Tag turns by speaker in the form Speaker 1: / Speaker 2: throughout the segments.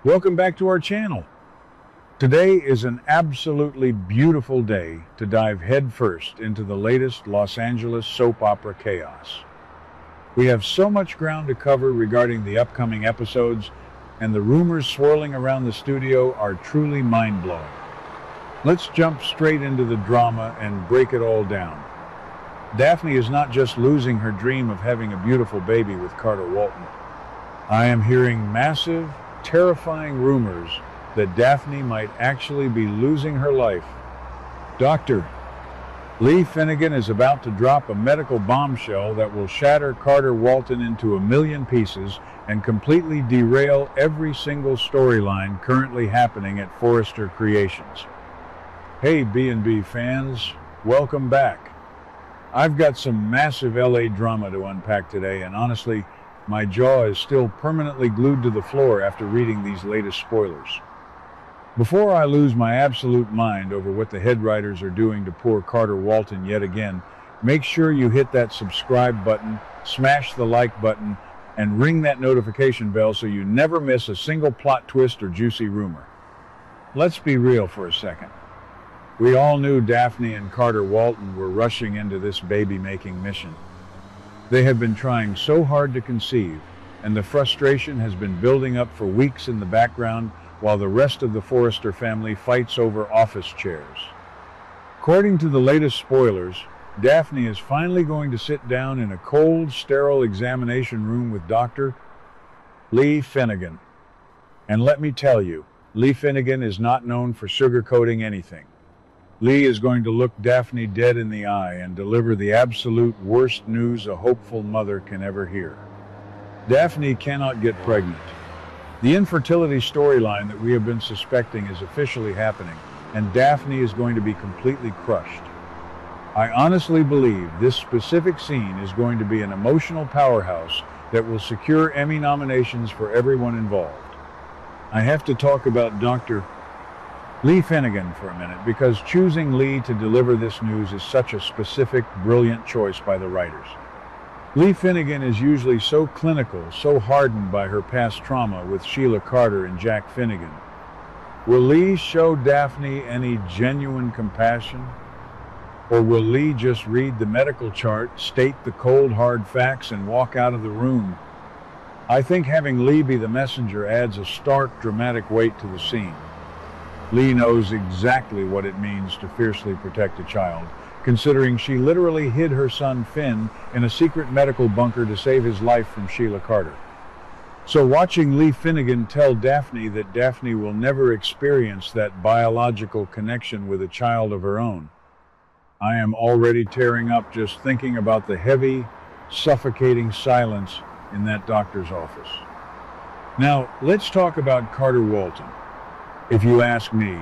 Speaker 1: Welcome back to our channel. Today is an absolutely beautiful day to dive headfirst into the latest Los Angeles soap opera chaos. We have so much ground to cover regarding the upcoming episodes, and the rumors swirling around the studio are truly mind-blowing. Let's jump straight into the drama and break it all down. Daphne is not just losing her dream of having a beautiful baby with Carter Walton. I am hearing massive, terrifying rumors that Daphne might actually be losing her life. Dr. Lee Finnegan is about to drop a medical bombshell that will shatter Carter Walton into a million pieces and completely derail every single storyline currently happening at Forrester Creations. Hey B&B fans, welcome back. I've got some massive LA drama to unpack today, and honestly, my jaw is still permanently glued to the floor after reading these latest spoilers. Before I lose my absolute mind over what the head writers are doing to poor Carter Walton yet again, make sure you hit that subscribe button, smash the like button, and ring that notification bell so you never miss a single plot twist or juicy rumor. Let's be real for a second. We all knew Daphne and Carter Walton were rushing into this baby-making mission. They have been trying so hard to conceive, and the frustration has been building up for weeks in the background while the rest of the Forrester family fights over office chairs. According to the latest spoilers, Daphne is finally going to sit down in a cold, sterile examination room with Dr. Lee Finnegan. And let me tell you, Lee Finnegan is not known for sugarcoating anything. Lee is going to look Daphne dead in the eye and deliver the absolute worst news a hopeful mother can ever hear. Daphne cannot get pregnant. The infertility storyline that we have been suspecting is officially happening, and Daphne is going to be completely crushed. I honestly believe this specific scene is going to be an emotional powerhouse that will secure Emmy nominations for everyone involved. I have to talk about Dr. Lee Finnegan for a minute, because choosing Lee to deliver this news is such a specific, brilliant choice by the writers. Lee Finnegan is usually so clinical, so hardened by her past trauma with Sheila Carter and Jack Finnegan. Will Lee show Daphne any genuine compassion? Or will Lee just read the medical chart, state the cold, hard facts, and walk out of the room? I think having Lee be the messenger adds a stark, dramatic weight to the scene. Lee knows exactly what it means to fiercely protect a child, considering she literally hid her son Finn in a secret medical bunker to save his life from Sheila Carter. So watching Lee Finnegan tell Daphne that Daphne will never experience that biological connection with a child of her own, I am already tearing up just thinking about the heavy, suffocating silence in that doctor's office. Now, let's talk about Carter Walton. If you ask me,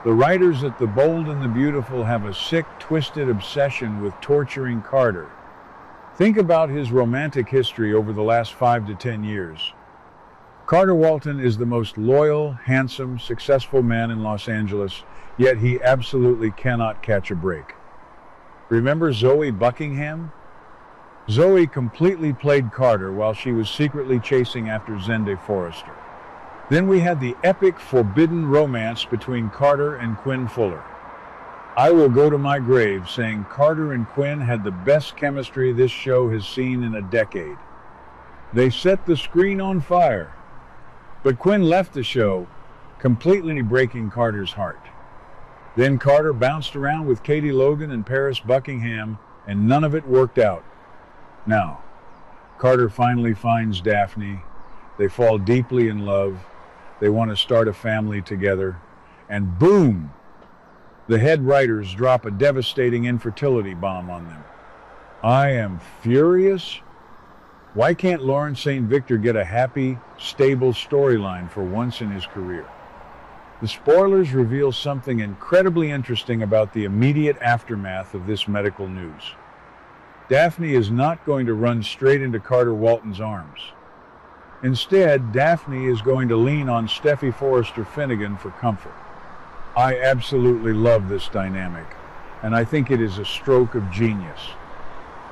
Speaker 1: the writers at The Bold and the Beautiful have a sick, twisted obsession with torturing Carter. Think about his romantic history over the last 5 to 10 years. Carter Walton is the most loyal, handsome, successful man in Los Angeles, yet he absolutely cannot catch a break. Remember Zoe Buckingham? Zoe completely played Carter while she was secretly chasing after Danphe Forrester. Then we had the epic forbidden romance between Carter and Quinn Fuller. I will go to my grave saying Carter and Quinn had the best chemistry this show has seen in a decade. They set the screen on fire. But Quinn left the show, completely breaking Carter's heart. Then Carter bounced around with Katie Logan and Paris Buckingham, and none of it worked out. Now, Carter finally finds Daphne. They fall deeply in love. They want to start a family together, and boom! The head writers drop a devastating infertility bomb on them. I am furious. Why can't Lawrence St. Victor get a happy, stable storyline for once in his career? The spoilers reveal something incredibly interesting about the immediate aftermath of this medical news. Daphne is not going to run straight into Carter Walton's arms. Instead, Daphne is going to lean on Steffy Forrester Finnegan for comfort. I absolutely love this dynamic, and I think it is a stroke of genius.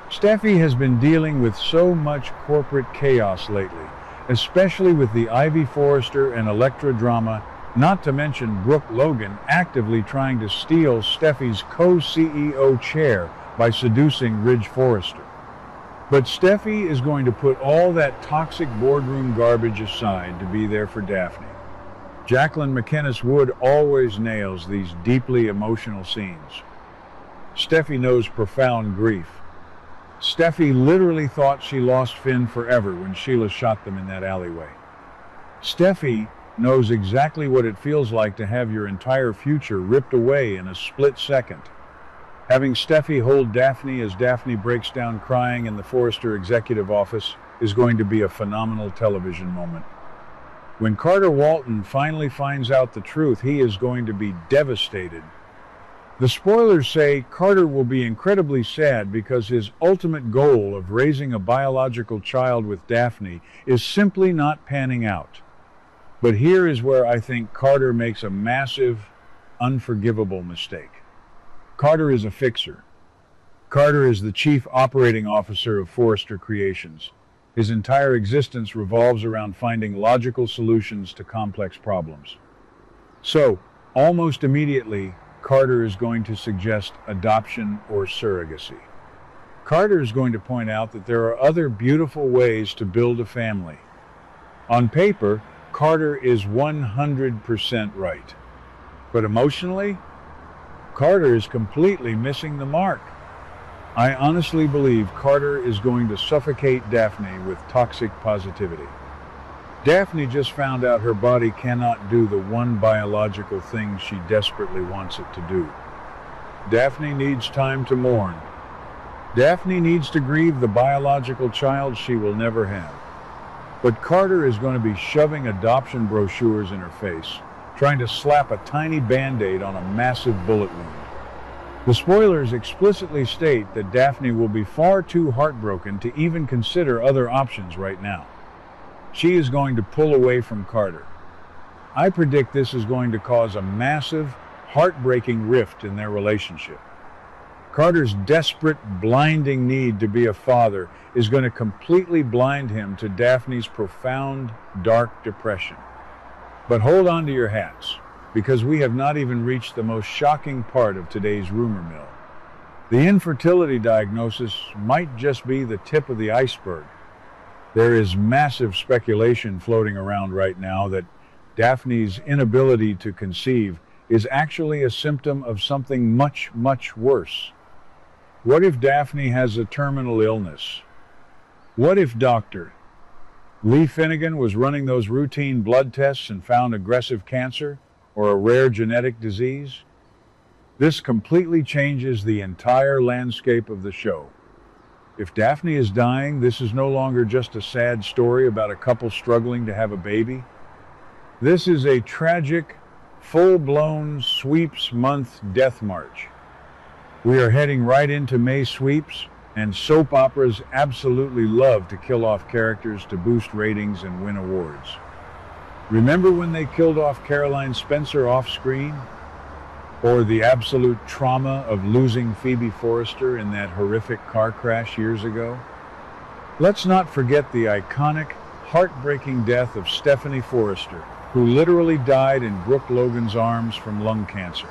Speaker 1: Steffy has been dealing with so much corporate chaos lately, especially with the Ivy Forrester and Electra drama, not to mention Brooke Logan actively trying to steal Steffy's co-CEO chair by seducing Ridge Forrester. But Steffy is going to put all that toxic boardroom garbage aside to be there for Danphe. Jacqueline McInnes Wood always nails these deeply emotional scenes. Steffy knows profound grief. Steffy literally thought she lost Finn forever when Sheila shot them in that alleyway. Steffy knows exactly what it feels like to have your entire future ripped away in a split second. Having Steffy hold Danphe as Danphe breaks down crying in the Forrester executive office is going to be a phenomenal television moment. When Carter Walton finally finds out the truth, he is going to be devastated. The spoilers say Carter will be incredibly sad because his ultimate goal of raising a biological child with Danphe is simply not panning out. But here is where I think Carter makes a massive, unforgivable mistake. Carter is a fixer. Carter is the chief operating officer of Forrester Creations. His entire existence revolves around finding logical solutions to complex problems. So, almost immediately, Carter is going to suggest adoption or surrogacy. Carter is going to point out that there are other beautiful ways to build a family. On paper, Carter is 100% right. But emotionally, Carter is completely missing the mark. I honestly believe Carter is going to suffocate Danphe with toxic positivity. Danphe just found out her body cannot do the one biological thing she desperately wants it to do. Danphe needs time to mourn. Danphe needs to grieve the biological child she will never have. But Carter is going to be shoving adoption brochures in her face, trying to slap a tiny band-aid on a massive bullet wound. The spoilers explicitly state that Danphe will be far too heartbroken to even consider other options right now. She is going to pull away from Carter. I predict this is going to cause a massive, heartbreaking rift in their relationship. Carter's desperate, blinding need to be a father is going to completely blind him to Danphe's profound, dark depression. But hold on to your hats, because we have not even reached the most shocking part of today's rumor mill. The infertility diagnosis might just be the tip of the iceberg. There is massive speculation floating around right now that Danphe's inability to conceive is actually a symptom of something much, much worse. What if Danphe has a terminal illness? What if Dr. Lee Finnegan was running those routine blood tests and found aggressive cancer or a rare genetic disease? This completely changes the entire landscape of the show. If Danphe is dying, this is no longer just a sad story about a couple struggling to have a baby. This is a tragic, full-blown sweeps month death march. We are heading right into May sweeps, and soap operas absolutely love to kill off characters to boost ratings and win awards. Remember when they killed off Caroline Spencer off-screen? Or the absolute trauma of losing Phoebe Forrester in that horrific car crash years ago? Let's not forget the iconic, heartbreaking death of Steffy Forrester, who literally died in Brooke Logan's arms from lung cancer.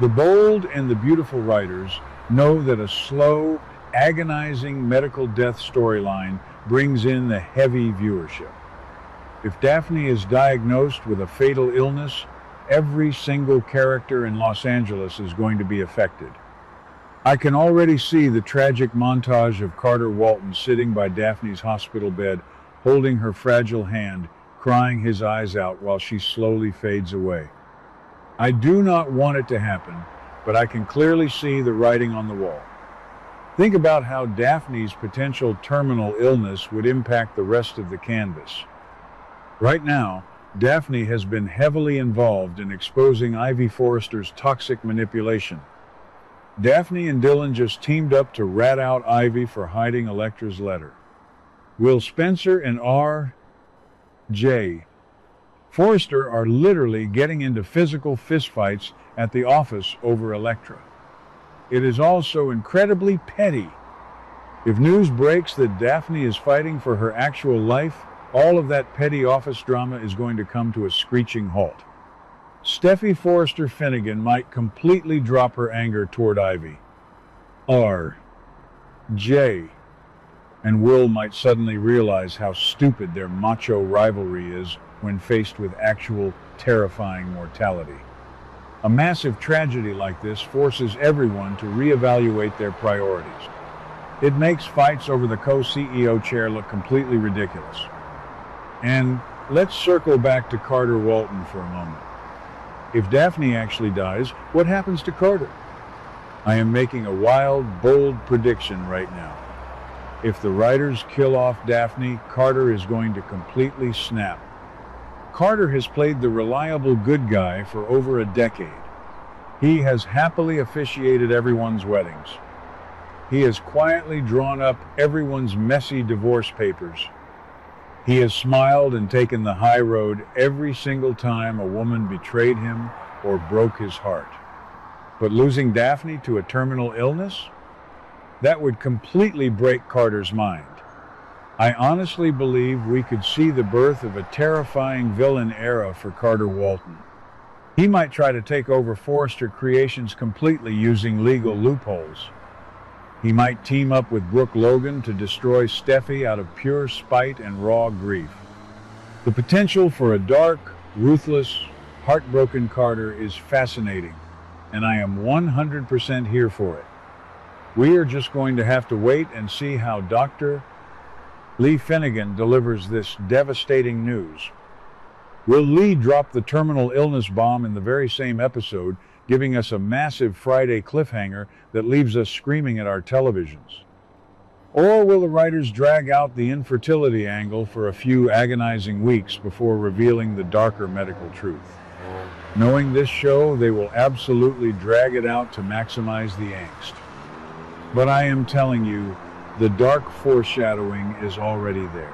Speaker 1: The bold and the beautiful writers know that a slow, agonizing medical death storyline brings in the heavy viewership. If Danphe is diagnosed with a fatal illness, every single character in Los Angeles is going to be affected. I can already see the tragic montage of Carter Walton sitting by Danphe's hospital bed, holding her fragile hand, crying his eyes out while she slowly fades away. I do not want it to happen, but I can clearly see the writing on the wall. Think about how Danphe's potential terminal illness would impact the rest of the canvas. Right now, Danphe has been heavily involved in exposing Ivy Forrester's toxic manipulation. Danphe and Dylan just teamed up to rat out Ivy for hiding Electra's letter. Will Spencer and R.J. Forrester are literally getting into physical fistfights at the office over Electra. It is also incredibly petty. If news breaks that Danphe is fighting for her actual life, all of that petty office drama is going to come to a screeching halt. Steffy Forrester Finnegan might completely drop her anger toward Ivy. Jay and Will might suddenly realize how stupid their macho rivalry is when faced with actual, terrifying mortality. A massive tragedy like this forces everyone to reevaluate their priorities. It makes fights over the co-CEO chair look completely ridiculous. And let's circle back to Carter Walton for a moment. If Daphne actually dies, what happens to Carter? I am making a wild, bold prediction right now. If the writers kill off Daphne, Carter is going to completely snap. Carter has played the reliable good guy for over a decade. He has happily officiated everyone's weddings. He has quietly drawn up everyone's messy divorce papers. He has smiled and taken the high road every single time a woman betrayed him or broke his heart. But losing Daphne to a terminal illness? That would completely break Carter's mind. I honestly believe we could see the birth of a terrifying villain era for Carter Walton. He might try to take over Forrester Creations completely using legal loopholes. He might team up with Brooke Logan to destroy Steffy out of pure spite and raw grief. The potential for a dark, ruthless, heartbroken Carter is fascinating, and I am 100% here for it. We are just going to have to wait and see how Dr. Lee Finnegan delivers this devastating news. Will Lee drop the terminal illness bomb in the very same episode, giving us a massive Friday cliffhanger that leaves us screaming at our televisions? Or will the writers drag out the infertility angle for a few agonizing weeks before revealing the darker medical truth? Knowing this show, they will absolutely drag it out to maximize the angst. But I am telling you, the dark foreshadowing is already there.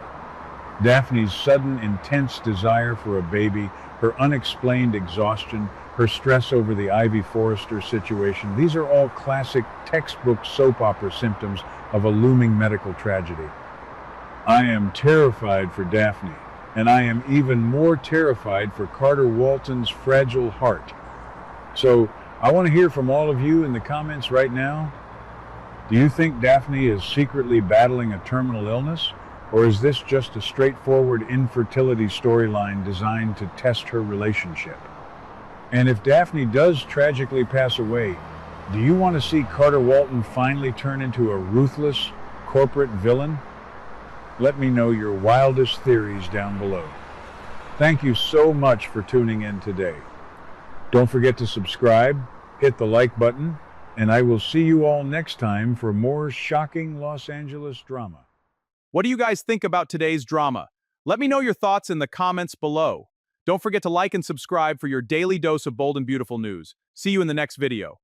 Speaker 1: Daphne's sudden, intense desire for a baby, her unexplained exhaustion, her stress over the Ivy Forrester situation, these are all classic textbook soap opera symptoms of a looming medical tragedy. I am terrified for Daphne, and I am even more terrified for Carter Walton's fragile heart. So, I want to hear from all of you in the comments right now. Do you think Daphne is secretly battling a terminal illness? Or is this just a straightforward infertility storyline designed to test her relationship? And if Daphne does tragically pass away, do you want to see Carter Walton finally turn into a ruthless corporate villain? Let me know your wildest theories down below. Thank you so much for tuning in today. Don't forget to subscribe, hit the like button, and I will see you all next time for more shocking Los Angeles drama.
Speaker 2: What do you guys think about today's drama? Let me know your thoughts in the comments below. Don't forget to like and subscribe for your daily dose of bold and beautiful news. See you in the next video.